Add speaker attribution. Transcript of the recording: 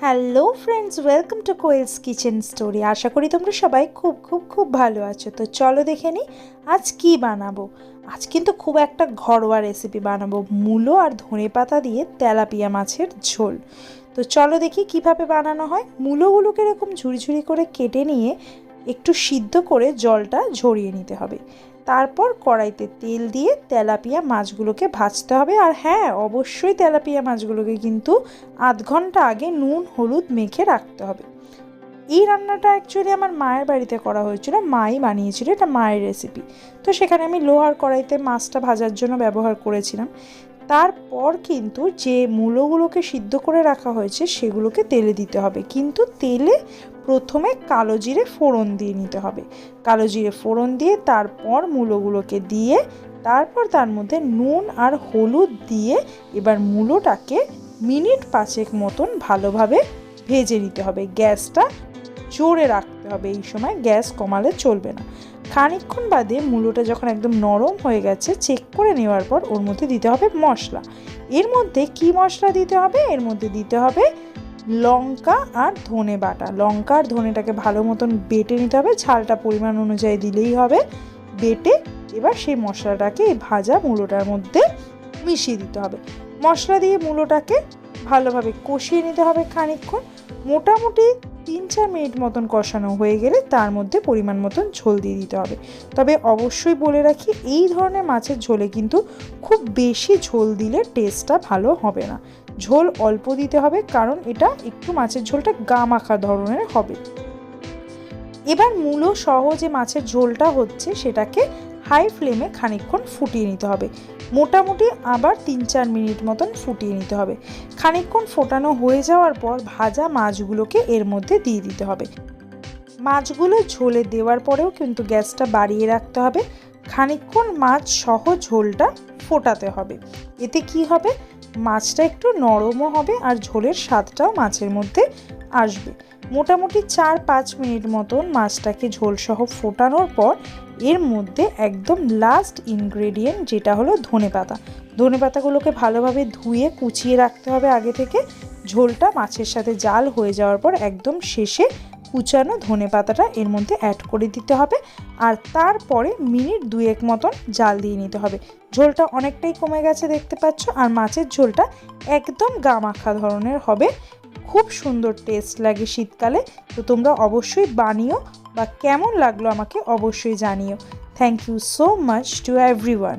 Speaker 1: Hello friends, welcome to Koel's kitchen story. আশা করি তোমরা সবাই খুব ভালো আছো। তো চলো দেখে নিই আজ কি বানাবো। আজ কিন্তু খুব একটা ঘরোয়া রেসিপি বানাবো, মূলো আর ধনেপাতা দিয়ে তেলাপিয়া মাছের ঝোল। তো চলো দেখি কিভাবে বানানো হয়। মূলোগুলোকে এরকম ঝুড়ি করে কেটে নিয়ে একটু সিদ্ধ করে জলটা ঝরিয়ে নিতে হবে। তারপর কড়াইতে তেল দিয়ে তেলাপিয়া মাছগুলোকে ভাজতে হবে। আর হ্যাঁ, অবশ্যই তেলাপিয়া মাছগুলোকে কিন্তু আধ ঘন্টা আগে নুন হলুদ মেখে রাখতে হবে। এই রান্নাটা অ্যাকচুয়ালি আমার মায়ের বাড়িতে করা হয়েছিল, মাই বানিয়েছিল, এটা মায়ের রেসিপি। তো সেখানে আমি লোহার কড়াইতে মাছটা ভাজার জন্য ব্যবহার করেছিলাম। তারপর কিন্তু যে মূলোগুলোকে সিদ্ধ করে রাখা হয়েছে সেগুলোকে তেলে দিতে হবে, কিন্তু তেলে প্রথমে কালো জিরে ফোড়ন দিয়ে নিতে হবে। কালো জিরে ফোড়ন দিয়ে তারপর মূলোগুলোকে দিয়ে তারপর তার মধ্যে নুন আর হলুদ দিয়ে এবার মূলোটাকে মিনিট 5 মতন ভালোভাবে ভেজে নিতে হবে। গ্যাসটা জোরে রাখতে হবে, এই সময় গ্যাস কমালে চলবে না। খানিকক্ষণ বাদে মূলোটা যখন একদম নরম হয়ে গেছে চেক করে নেওয়ার পর ওর মধ্যে দিতে হবে মশলা। এর মধ্যে কি মশলা দিতে হবে? এর মধ্যে দিতে হবে লঙ্কা আর ধনে বাটা। লঙ্কা আর ধনেটাকে ভালো মতন বেটে নিতে হবে, ঝালটা পরিমাণ অনুযায়ী দিলেই হবে। বেটে এবার সেই মশলাটাকে এই ভাজা মূলোটার মধ্যে মিশিয়ে দিতে হবে। মশলা দিয়ে মূলোটাকে ভালোভাবে কষিয়ে নিতে হবে খানিকক্ষণ। মোটামুটি 3-4 মিনিট মতন কষানো হয়ে গেলে তার মধ্যে পরিমাণ মতন ঝোল দিয়ে দিতে হবে। তবে অবশ্যই বলে রাখি, এই ধরনের মাছের ঝোলে কিন্তু খুব বেশি ঝোল দিলে টেস্টটা ভালো হবে না। ঝোল অল্প দিতে হবে, কারণ এটা একটু মাছের ঝোলটা গা মাখা ধরনের হবে। এবার মূলো সহ যে মাছের ঝোলটা হচ্ছে সেটাকে হাই ফ্লেমে খানিকক্ষণ ফুটিয়ে নিতে হবে। মোটামুটি আবার 3-4 মিনিট মতন ফুটিয়ে নিতে হবে। খানিকক্ষণ ফোটানো হয়ে যাওয়ার পর ভাজা মাছগুলোকে এর মধ্যে দিয়ে দিতে হবে। মাছগুলো ঝোলে দেওয়ার পরেও কিন্তু গ্যাসটা বাড়িয়ে রাখতে হবে। খানিকক্ষণ মাছ সহ ঝোলটা ফোটাতে হবে। এতে কি হবে, মাছটা একটু নরমও হবে আর ঝোলের স্বাদটাও মাছের মধ্যে আসবে। মোটামুটি 4-5 মিনিট মতন মাছটাকে ঝোলসহ ফোটানোর পর এর মধ্যে একদম লাস্ট ইনগ্রেডিয়েন্ট যেটা হলো ধনেপাতা। ধনেপাতাগুলোকে ভালোভাবে ধুয়ে কুচিয়ে রাখতে হবে আগে থেকে। ঝোলটা মাছের সাথে জাল হয়ে যাওয়ার পর একদম শেষে কুচানো ধনেপাতাটা এর মধ্যে অ্যাড করে দিতে হবে। আর তারপরে মিনিট 2 মতন জাল দিয়ে নিতে হবে। ঝোলটা অনেকটাই কমে গেছে দেখতে পাচ্ছ, আর মাছের ঝোলটা একদম গা মাখা ধরনের হবে। খুব সুন্দর টেস্ট লাগে শীতকালে। তো তোমরা অবশ্যই বানিও, বা কেমন লাগলো আমাকে অবশ্যই জানিও। Thank you so much to everyone.